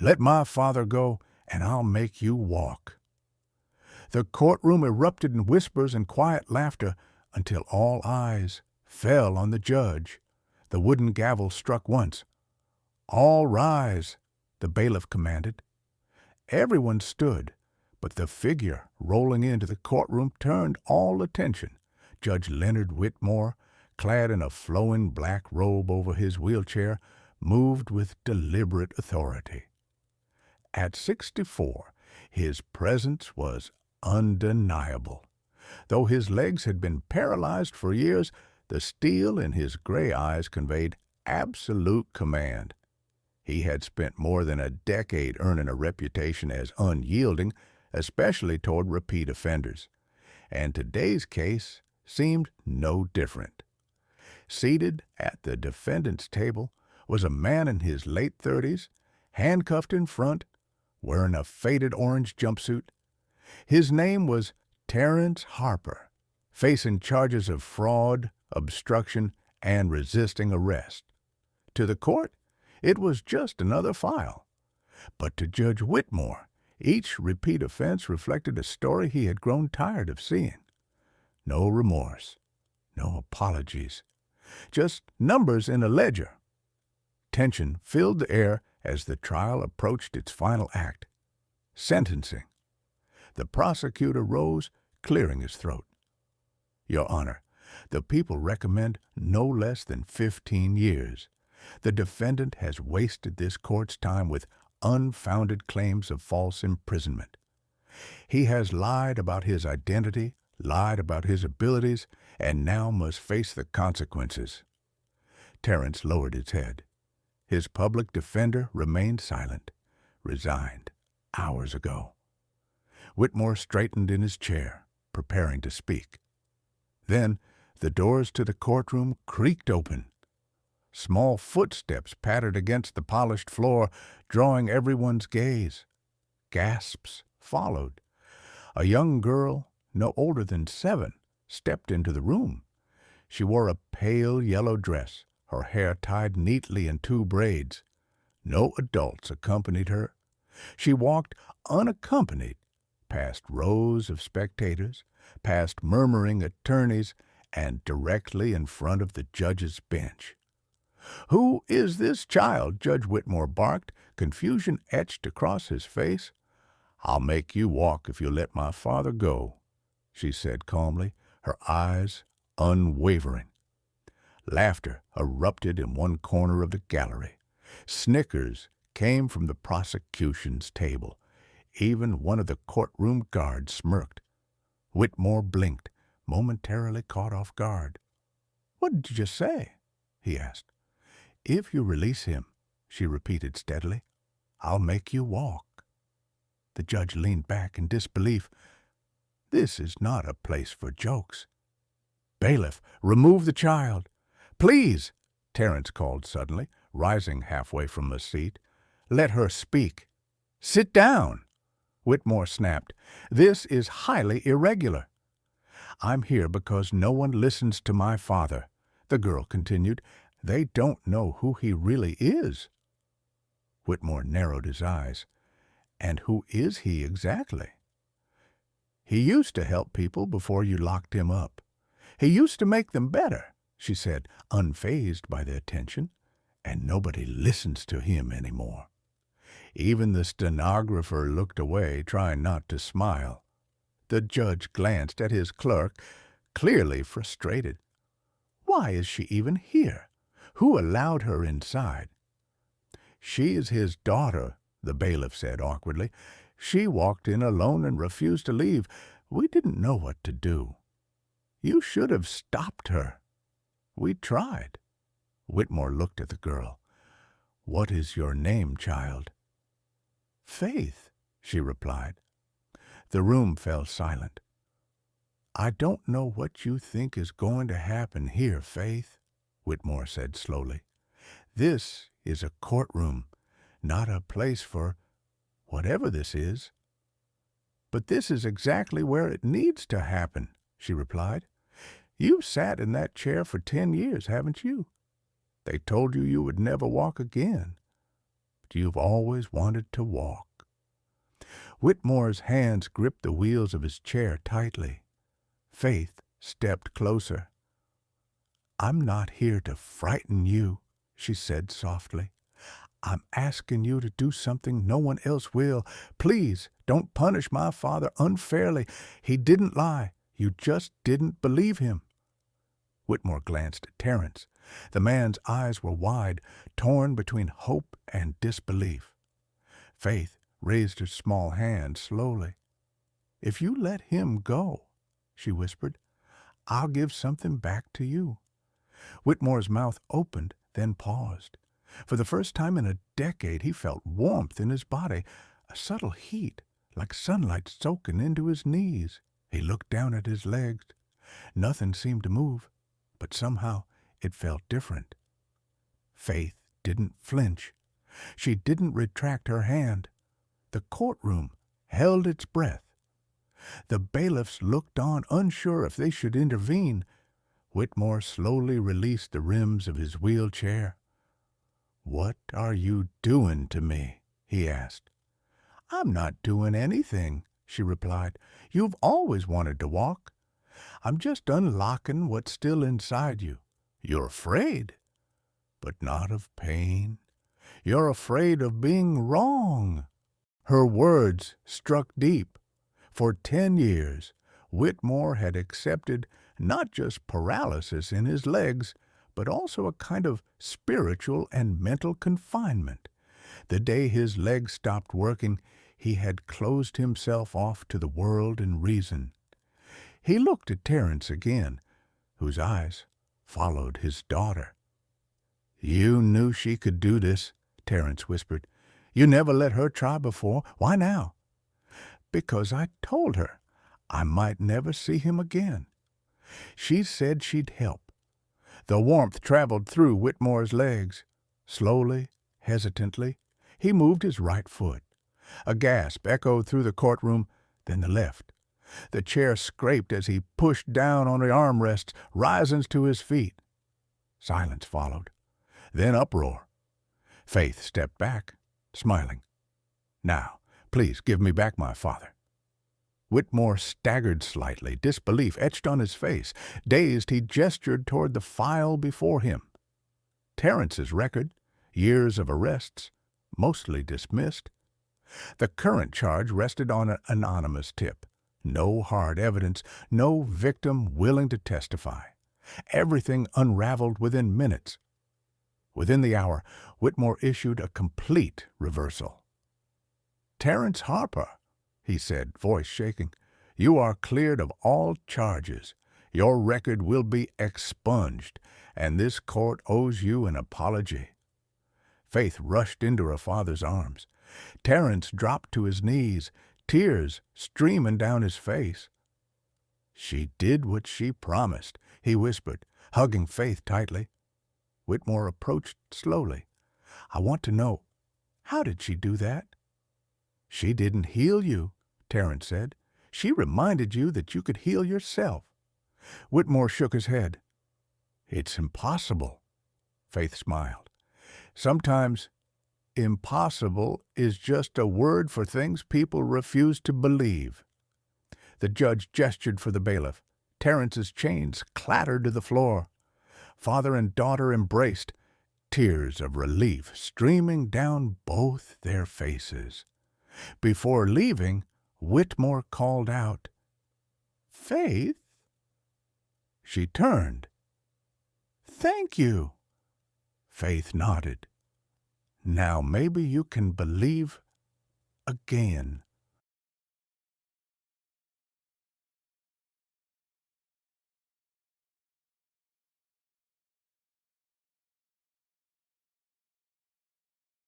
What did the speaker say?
Let my father go, and I'll make you walk." The courtroom erupted in whispers and quiet laughter until all eyes fell on the judge. The wooden gavel struck once. "All rise," the bailiff commanded. Everyone stood, but the figure rolling into the courtroom turned all attention. Judge Leonard Whitmore, clad in a flowing black robe over his wheelchair, moved with deliberate authority. At 64, his presence was undeniable. Though his legs had been paralyzed for years, the steel in his gray eyes conveyed absolute command. He had spent more than a decade earning a reputation as unyielding, especially toward repeat offenders. And today's case seemed no different. Seated at the defendant's table was a man in his late 30s, handcuffed in front, wearing a faded orange jumpsuit. His name was Terrence Harper, facing charges of fraud, obstruction, and resisting arrest. To the court, it was just another file. But to Judge Whitmore, each repeat offense reflected a story he had grown tired of seeing. No remorse, no apologies, just numbers in a ledger. Tension filled the air as the trial approached its final act, sentencing. The prosecutor rose, clearing his throat. "Your Honor, the people recommend no less than 15 years. The defendant has wasted this court's time with unfounded claims of false imprisonment. He has lied about his identity, lied about his abilities, and now must face the consequences." Terrence lowered his head. His public defender remained silent, resigned hours ago. Whitmore straightened in his chair, preparing to speak. Then the doors to the courtroom creaked open. Small footsteps pattered against the polished floor, drawing everyone's gaze. Gasps followed. A young girl, no older than 7, stepped into the room. She wore a pale yellow dress, her hair tied neatly in 2 braids. No adults accompanied her. She walked unaccompanied past rows of spectators, past murmuring attorneys, and directly in front of the judge's bench. "Who is this child?" Judge Whitmore barked, confusion etched across his face. "I'll make you walk if you let my father go," she said calmly, her eyes unwavering. Laughter erupted in one corner of the gallery. Snickers came from the prosecution's table. Even one of the courtroom guards smirked. Whitmore blinked, momentarily caught off guard. "What did you just say?" he asked. "If you release him," she repeated steadily, "I'll make you walk." The judge leaned back in disbelief. This is not a place for jokes. "Bailiff, remove the child." "Please," Terrence called suddenly, rising halfway from his seat. "Let her speak." "Sit down," Whitmore snapped. "This is highly irregular." "I'm here because no one listens to my father," the girl continued. "They don't know who he really is." Whitmore narrowed his eyes. "And who is he exactly?" "He used to help people before you locked him up. He used to make them better," she said, unfazed by the attention. "And nobody listens to him anymore." Even the stenographer looked away, trying not to smile. The judge glanced at his clerk, clearly frustrated. "Why is she even here? Who allowed her inside?" "She is his daughter," the bailiff said awkwardly. "She walked in alone and refused to leave. We didn't know what to do. You should have stopped her. We tried." Whitmore looked at the girl. "What is your name, child?" "Faith," she replied. The room fell silent. "I don't know what you think is going to happen here, Faith," Whitmore said slowly. "This is a courtroom, not a place for whatever this is." "But this is exactly where it needs to happen," she replied. "You've sat in that chair for 10 years, haven't you? They told you you would never walk again. fact you've always wanted to walk. Whitmore's hands gripped the wheels of his chair tightly. Faith stepped closer. "I'm not here to frighten you," she said softly. "I'm asking you to do something no one else will. Please, don't punish my father unfairly. He didn't lie. You just didn't believe him." Whitmore glanced at Terence. The man's eyes were wide, torn between hope and disbelief. Faith raised her small hand slowly. "If you let him go," she whispered, "I'll give something back to you." Whitmore's mouth opened, then paused. For the first time in a decade, he felt warmth in his body, a subtle heat, like sunlight soaking into his knees. He looked down at his legs. Nothing seemed to move, but somehow it felt different. Faith didn't flinch. She didn't retract her hand. The courtroom held its breath. The bailiffs looked on, unsure if they should intervene. Whitmore slowly released the rims of his wheelchair. "What are you doing to me?" he asked. "I'm not doing anything," she replied. "You've always wanted to walk. I'm just unlocking what's still inside you. You're afraid, but not of pain. You're afraid of being wrong." Her words struck deep. For 10 years, Whitmore had accepted not just paralysis in his legs, but also a kind of spiritual and mental confinement. The day his legs stopped working, he had closed himself off to the world and reason. He looked at Terence again, whose eyes followed his daughter. "You knew she could do this," Terence whispered. "You never let her try before. Why now?" "Because I told her I might never see him again. She said she'd help." The warmth traveled through Whitmore's legs. Slowly, hesitantly, he moved his right foot. A gasp echoed through the courtroom, then the left. The chair scraped as he pushed down on the armrests, rising to his feet. Silence followed, then uproar. Faith stepped back, smiling. "Now, please give me back my father." Whitmore staggered slightly, disbelief etched on his face. Dazed, he gestured toward the file before him. Terence's record, years of arrests, mostly dismissed. The current charge rested on an anonymous tip. No hard evidence, no victim willing to testify. Everything unraveled within minutes. Within the hour, Whitmore issued a complete reversal. "Terence Harper," he said, voice shaking, "you are cleared of all charges. Your record will be expunged, and this court owes you an apology." Faith rushed into her father's arms. Terence dropped to his knees, tears streaming down his face. "She did what she promised," he whispered, hugging Faith tightly. Whitmore approached slowly. "I want to know, how did she do that?" "She didn't heal you," Terence said. "She reminded you that you could heal yourself." Whitmore shook his head. "It's impossible," Faith smiled. "Sometimes impossible is just a word for things people refuse to believe." The judge gestured for the bailiff. Terence's chains clattered to the floor. Father and daughter embraced, tears of relief streaming down both their faces. Before leaving, Whitmore called out, "Faith?" She turned. "Thank you." Faith nodded. "Now maybe you can believe again."